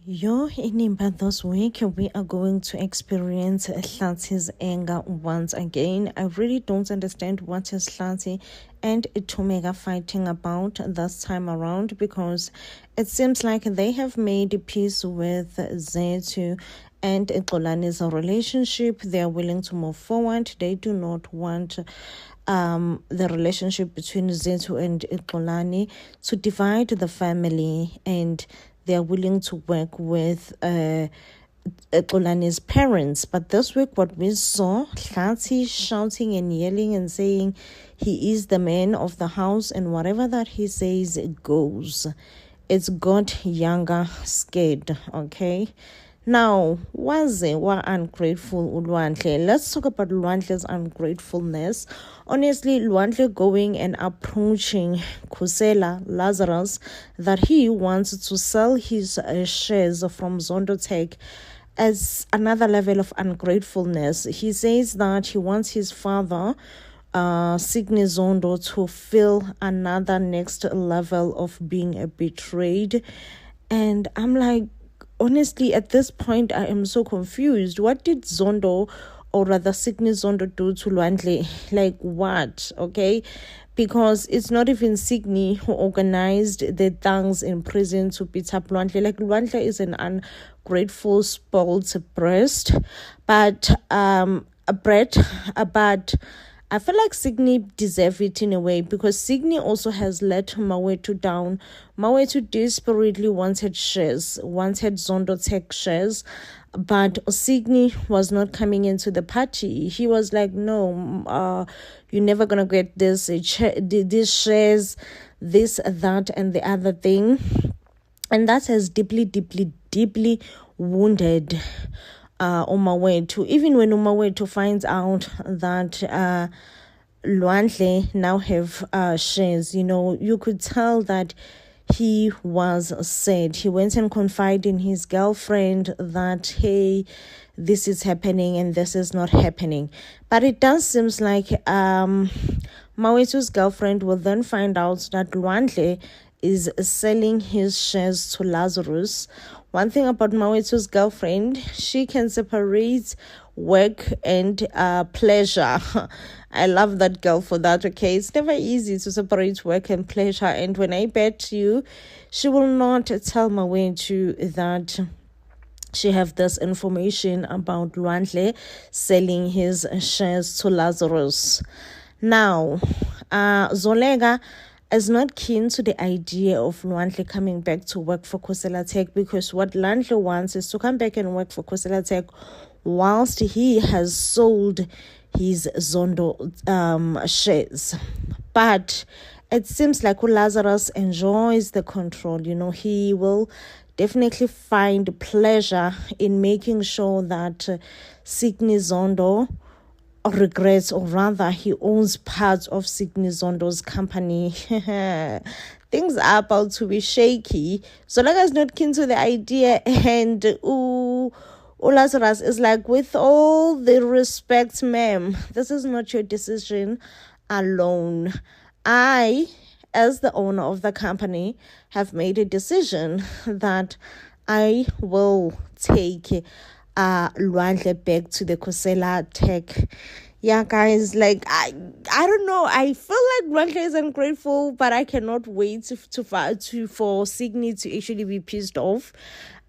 Inimba, this week we are going to experience Hlanti's anger once again. I really don't understand what is Hlanti and Tomega fighting about this time around, because it seems like they have made peace with Zethu and Xolani's relationship. They are willing to move forward. They do not want the relationship between Zethu and Xolani to divide the family, and they are willing to work with Xolani's parents. But this week, what we saw, Hlanti shouting and yelling and saying he is the man of the house, and whatever that he says goes. It's got Younger scared, okay? Now, was ungrateful Lwandle? Let's talk about Lwandle's ungratefulness. Honestly, Lwandle going and approaching Khusela Lazarus that he wants to sell his shares from Zondo Tech as another level of ungratefulness. He says that he wants his father, Signy Zondo, to feel another next level of being betrayed. And I'm like, honestly, at this point, I am so confused. What did Zondo, or rather Signy Zondo, do to Lwandle? Like what? Okay? Because it's not even Signy who organized the thugs in prison to beat up Lwandle. Like, Lwandle is an ungrateful, spoiled breast. But, but I feel like Signy deserves it in a way, because Signy also has let Mawetu down. Mawetu desperately wanted Zondo Tech shares, but Signy was not coming into the party. He was like, no, you're never going to get these shares, this, that, and the other thing. And that has deeply, deeply, deeply wounded Umawetu. Even when Umawetu finds out that Lwandle now have shares, you could tell that he was sad. He went and confided in his girlfriend that, hey, this is happening and this is not happening. But it does seem like Mawetu's girlfriend will then find out that Lwandle is selling his shares to Lazarus. One thing about Mawetu's girlfriend, she can separate work and pleasure. I love that girl for that, okay? It's never easy to separate work and pleasure. And when I bet you, she will not tell Mawetu that she have this information about Lwandle selling his shares to Lazarus. Now, Zolega is not keen to the idea of Lwandle coming back to work for Khusela Tech, because what Lwandle wants is to come back and work for Khusela Tech whilst he has sold his Zondo shares. But it seems like Lazarus enjoys the control. He will definitely find pleasure in making sure that Signy Zondo regrets, or rather he owns parts of Signy Zondo's company. Things are about to be shaky. Zolega is not keen to the idea, and Lazarus is like, with all the respect, ma'am, this is not your decision alone. I, as the owner of the company, have made a decision that I will take Lwandle back to the Khusela Tech. Yeah, guys, like I don't know. I feel like Lwandle is ungrateful, but I cannot wait for Signy to actually be pissed off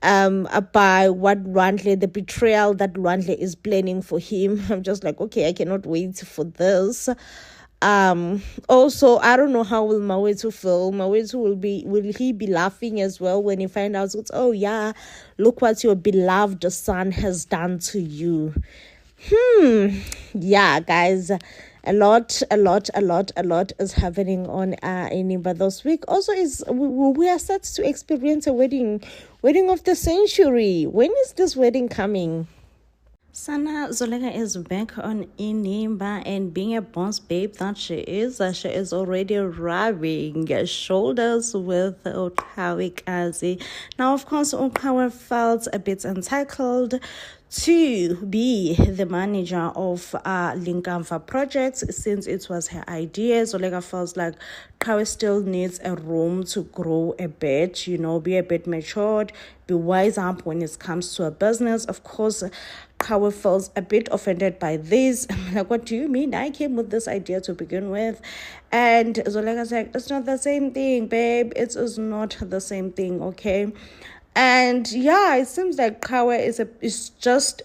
by what Lwandle, the betrayal that Lwandle is planning for him. I'm just like, okay, I cannot wait for this. Also, I don't know how will Mawetu feel. Will he be laughing as well when he finds out, oh yeah, look what your beloved son has done to you. Yeah, guys, a lot is happening on Inimba this week. Also, we are set to experience a wedding of the century. When is this wedding coming? Sana Zoleka is back on Inimba, and being a boss babe that she is already rubbing shoulders with Ukawikazi. Now, of course, Ukawa felt a bit entitled to be the manager of Linkamfa projects since it was her idea. Zoleka feels like Kawe still needs a room to grow a bit, be a bit matured, be wise up when it comes to a business. Of course, Kawe feels a bit offended by this. Like, what do you mean? I came with this idea to begin with. And Zoleka's like, it's not the same thing, babe. It is not the same thing, okay? And yeah, it seems like Kawe is just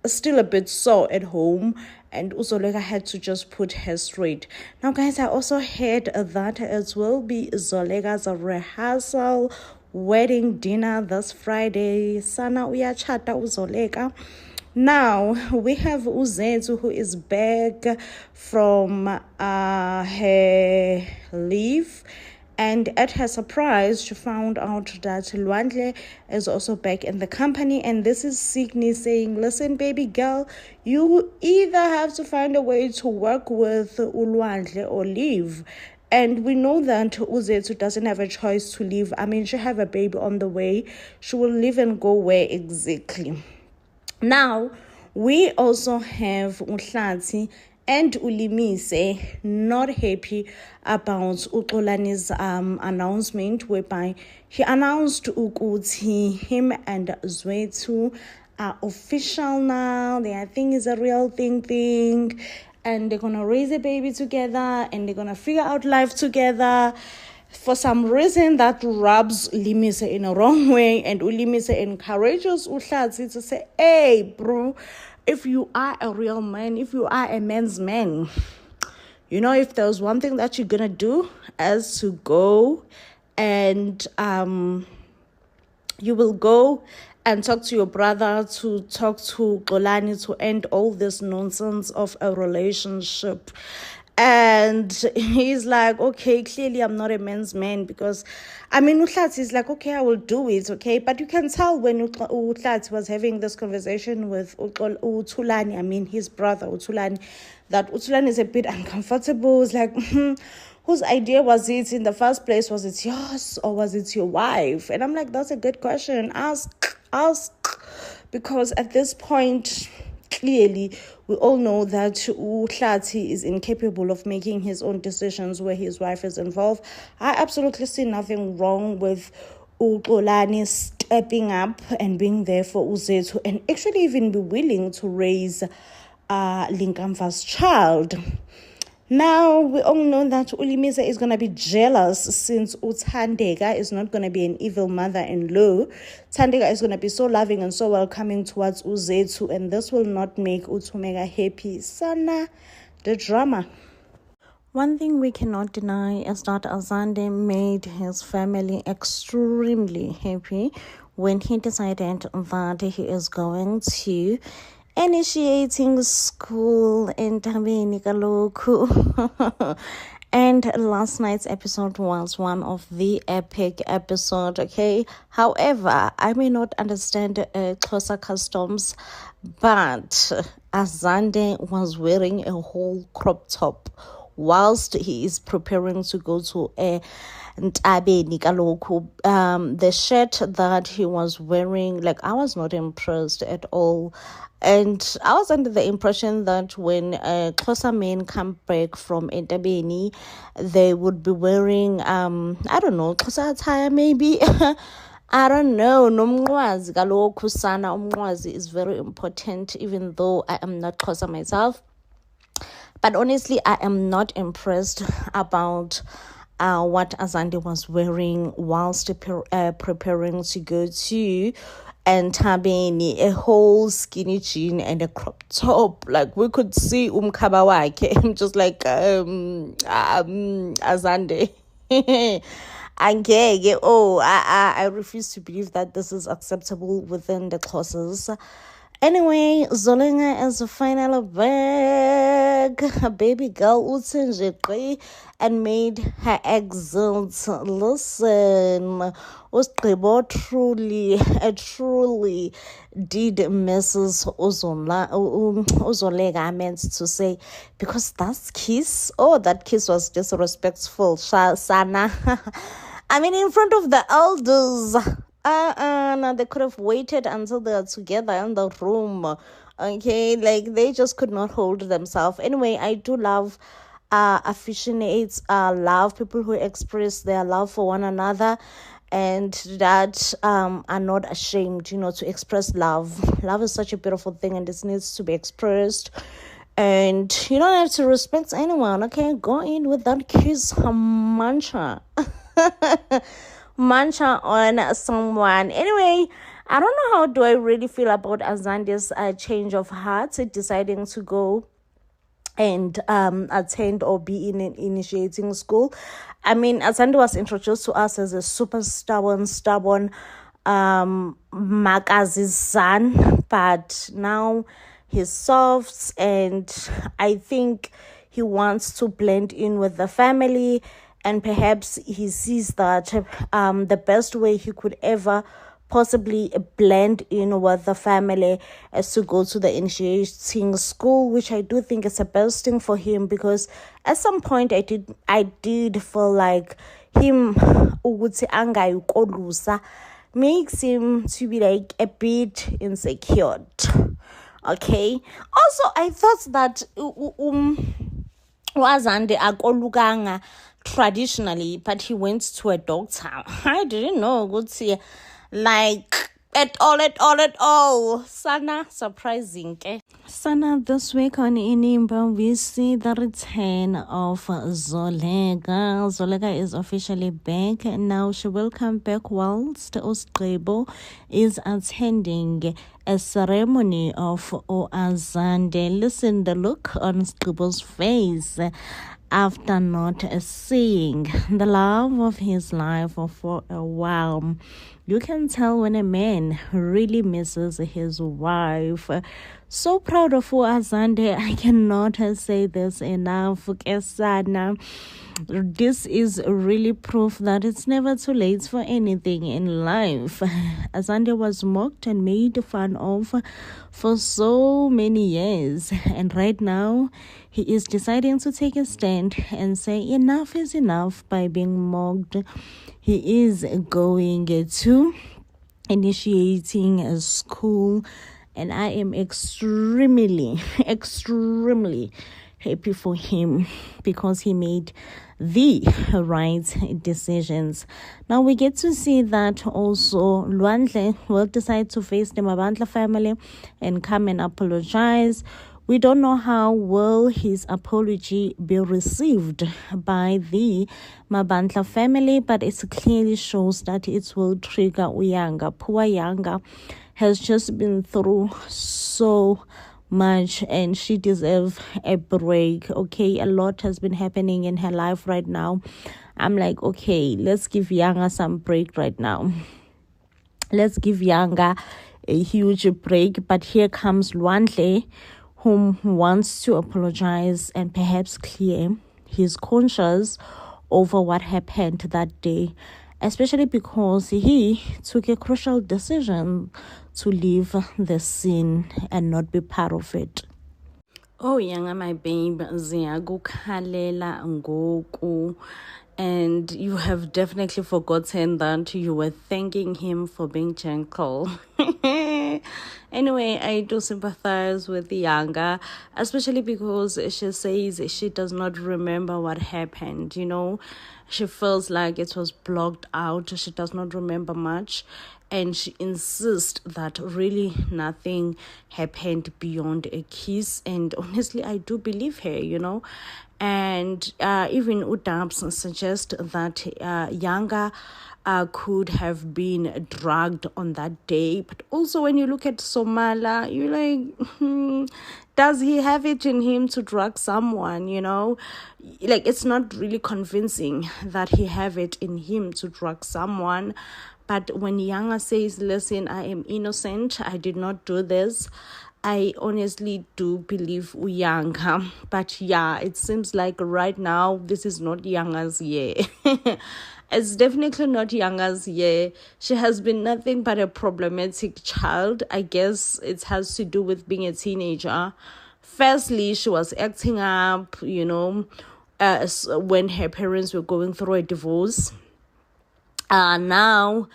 still a bit sore at home, and Uzoleka had to just put her straight. Now, guys, I also heard that it will be Zoleka's rehearsal wedding dinner this Friday. Sana uyachata Uzoleka. Now, we have Uzethu, who is back from her leave. And at her surprise, she found out that Lwandle is also back in the company. And this is Sydney saying, listen, baby girl, you either have to find a way to work with Ulwandle or leave. And we know that Uzethu doesn't have a choice to leave. I mean, she have a baby on the way. She will leave and go where exactly? Now, we also have Uhlati and Ulimise not happy about Uxolani's announcement, whereby he announced ukuthi him and Zwethu are official now. I think it's a real thing, and they're gonna raise a baby together, and they're gonna figure out life together. For some reason, that rubs Limise in a wrong way, and Ulimise encourages Uhlati to say, hey, bro, if you are a real man, if you are a man's man, if there's one thing that you're gonna do is to go and you will go and talk to your brother, to talk to Xolani, to end all this nonsense of a relationship. And he's like, okay, clearly I'm not a man's man, because Uhlati is like, okay, I will do it, okay? But you can tell when Uhlati was having this conversation with Uthulani, his brother Uthulani, that Uthulani is a bit uncomfortable. It's like, whose idea was it in the first place? Was it yours or was it your wife? And I'm like, that's a good question. Ask. Because at this point, clearly, we all know that Uhlati is incapable of making his own decisions where his wife is involved. I absolutely see nothing wrong with Uxolani stepping up and being there for Uzethu, and actually even be willing to raise Linkamfa's child. Now, we all know that Ulimise is going to be jealous since Uthandeka is not going to be an evil mother-in-law. Thandeka is going to be so loving and so welcoming towards Uzethu, and this will not make Uthumeka happy. Sana, the drama. One thing we cannot deny is that Azande made his family extremely happy when he decided that he is going to initiating school in Tabeni Kaloku. And last night's episode was one of the epic episodes, okay? However, I may not understand Xhosa customs, but Azande was wearing a whole crop top whilst he is preparing to go to Ntabeni Kaloku. The shirt that he was wearing, I was not impressed at all. And I was under the impression that when Xhosa men come back from Ntabeni, they would be wearing, I don't know, Xhosa attire maybe. I don't know. Nomncwazi kaloku sana. Umncwazi is very important, even though I am not Xhosa myself. But honestly, I am not impressed about what Azande was wearing whilst preparing to go to Ntabeni, a whole skinny jean and a crop top. We could see umkhaba wakhe. I'm just like, Azande. I refuse to believe that this is acceptable within the Xhosas. Anyway, Zolenga is finally back. Her baby girl Utsenjekri and made her exit. Listen, Usqibo truly did Mrs. Uzolega meant to say, because that kiss was disrespectful, Sana. I mean, in front of the elders. No, they could have waited until they are together in the room. Okay, like they just could not hold themselves. Anyway, I do love aficionates, love people who express their love for one another and that are not ashamed, to express love. Love is such a beautiful thing and it needs to be expressed. And you don't have to respect anyone, okay? Go in with that kiss mantra. Mantra on someone. Anyway, I don't know how do I really feel about Azande's change of heart, deciding to go and attend or be in an initiating school. I mean, Azande was introduced to us as a super stubborn Makazi's son, but now he's soft and I think he wants to blend in with the family. And perhaps he sees that the best way he could ever possibly blend in with the family is to go to the initiating school, which I do think is the best thing for him, because at some point I did feel like him makes him to be like a bit insecure. Okay. Also, I thought that Wazande akolukanga traditionally, but he went to a doctor. I didn't know. Good see, like at all. Sana, surprising. Sana, this week on Inimba, we see the return of Zolega. Zolega is officially back, and now she will come back whilst Usqibo is attending a ceremony of Oazande. Listen, the look on Usqibo's face after not seeing the love of his life for a while. You can tell when a man really misses his wife. So proud of Azande. I cannot say this enough. Kesana. This is really proof that it's never too late for anything in life. Azande was mocked and made fun of for so many years. And right now, he is deciding to take a stand and say enough is enough by being mocked. He is going to initiating a school, and I am extremely happy for him because he made the right decisions. Now we get to see that also Luandle will decide to face the Mabandla family and come and apologize. We don't know how will his apology be received by the Mabandla family, but it clearly shows that it will trigger Uyanga. Poor Yanga has just been through so much and she deserves a break. Okay, a lot has been happening in her life right now. I'm like, okay, let's give Yanga some break right now. Let's give Yanga a huge break. But here comes Luandle, whom wants to apologize and perhaps clear his conscience over what happened that day, especially because he took a crucial decision to leave the scene and not be part of it. Oh, Yanga, my babe, ziyakukhalela ngoku. And you have definitely forgotten that you were thanking him for being gentle. Anyway, I do sympathize with Yanga, especially because she says she does not remember what happened, She feels like it was blocked out. She does not remember much. And she insists that really nothing happened beyond a kiss. And honestly, I do believe her, And even Udabs suggest that Yanga could have been drugged on that day. But also when you look at Somala, you're like, does he have it in him to drug someone, Like, it's not really convincing that he have it in him to drug someone. But when Yanga says, listen, I am innocent, I did not do this, I honestly do believe Uyanga. But yeah, it seems like right now this is not Yanga's year. It's definitely not Yanga's year. She has been nothing but a problematic child. I guess it has to do with being a teenager. Firstly, she was acting up, when her parents were going through a divorce. Now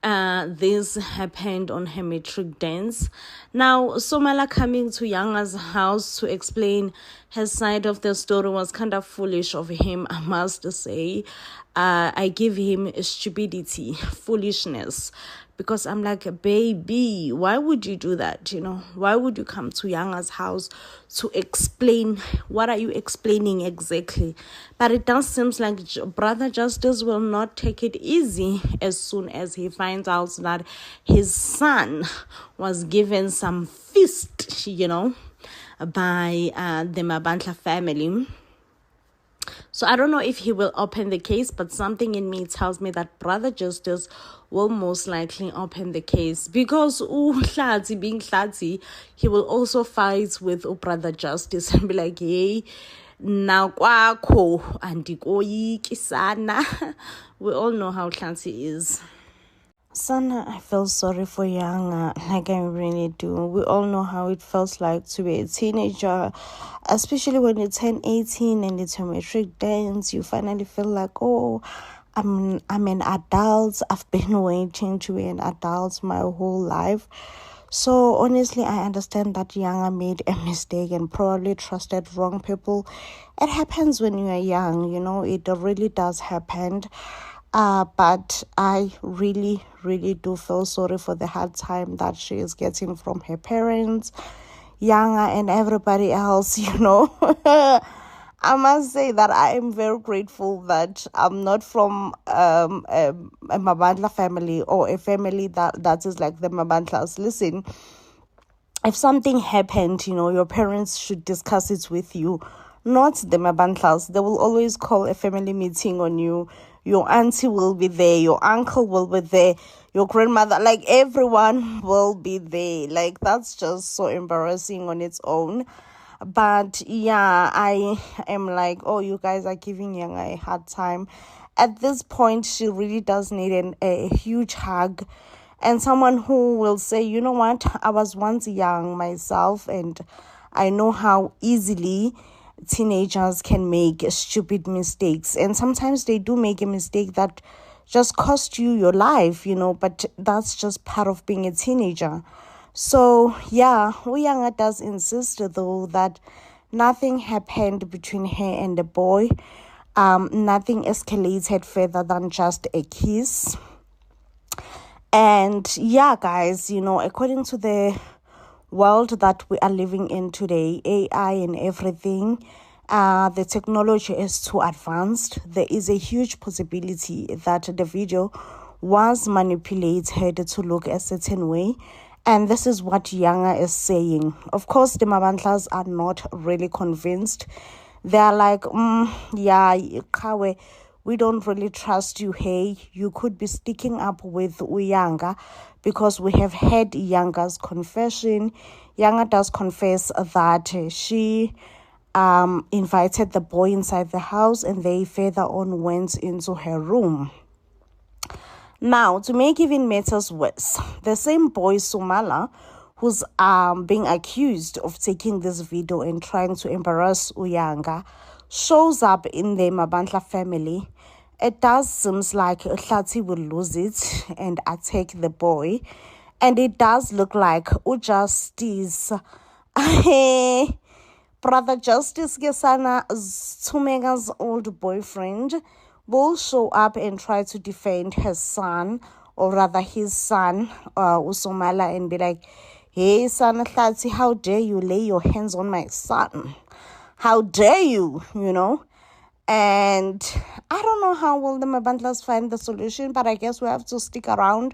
this happened on her matric dance. Now Somala coming to Yanga's house to explain her side of the story was kind of foolish of him, I must say. I give him stupidity, foolishness, because I'm like, baby, why would you do that? Why would you come to Yanga's house to explain? What are you explaining exactly? But it does seem like Brother Justice will not take it easy as soon as he finds out that his son was given some feast, by the Mabandla family. So I don't know if he will open the case, but something in me tells me that Brother Justice will most likely open the case, because being Hlati, he will also fight with Brother Justice and be like, hey, now kwakho andikoyiki sana. We all know how Hlati is. Sana, I feel sorry for Yanga, like I really do. We all know how it feels like to be a teenager, especially when you turn 18 and it's a matric dance. You finally feel like, oh, I'm an adult. I've been waiting to be an adult my whole life. So honestly, I understand that Yanga made a mistake and probably trusted wrong people. It happens when you are young, it really does happen. But I really, really do feel sorry for the hard time that she is getting from her parents, Yanga, and everybody else, I must say that I am very grateful that I'm not from a Mabandla family, or a family that is like the Mabandlas. Listen, if something happened, your parents should discuss it with you, not the Mabandlas. They will always call a family meeting on you. Your auntie will be there, your uncle will be there, your grandmother, like everyone will be there. Like, that's just so embarrassing on its own. But yeah, I am like, oh, you guys are giving Yanga a hard time. At this point, she really does need a huge hug, and someone who will say, you know what, I was once young myself, and I know how easily teenagers can make stupid mistakes, and sometimes they do make a mistake that just cost you your life, but that's just part of being a teenager. So yeah, Uyanga does insist though that nothing happened between her and the boy. Nothing escalated further than just a kiss. And yeah, guys, according to the world that we are living in today, AI and everything, the technology is too advanced. There is a huge possibility that the video was manipulated to look a certain way, and this is what Yanga is saying. Of course, the Mabandlas are not really convinced. They are like, yeah, Kawe, we don't really trust you. Hey, you could be sticking up with Uyanga, because we have heard Yanga's confession. Yanga does confess that she invited the boy inside the house, and they further on went into her room. Now, to make even matters worse, the same boy Somala, who's being accused of taking this video and trying to embarrass Uyanga, shows up in the Mabandla family. It does seem like Hlati will lose it and attack the boy. And it does look like Ujustice, Brother Justice Gesana, Tumega's old boyfriend, will show up and try to defend his son, or rather his son, Usomala, and be like, hey, son Hlati, how dare you lay your hands on my son? How dare you, And I don't know how will the Mabandlas find the solution, but I guess we have to stick around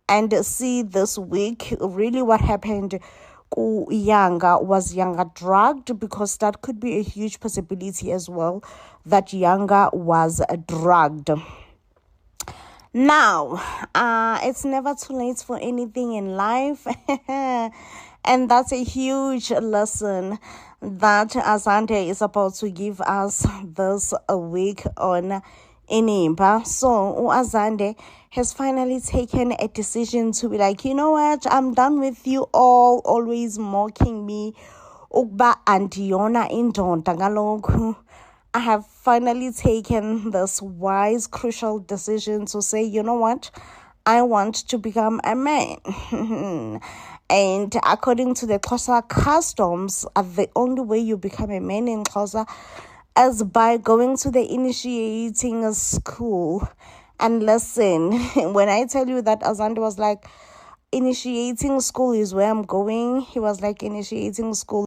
and see this week really what happened. Yanga, was Yanga drugged? Because that could be a huge possibility as well, that Yanga was drugged. Now, it's never too late for anything in life. And that's a huge lesson that Azande is about to give us this week on Inimba. So, Azande has finally taken a decision to be like, you know what, I'm done with you all always mocking me. Ukba Antiona indonda ngalokhu. I have finally taken this wise, crucial decision to say, you know what? I want to become a man. And according to the Xhosa customs, the only way you become a man in Xhosa is by going to the initiating school. And listen, when I tell you that Azande was like, initiating school is where I'm going, he was like, initiating school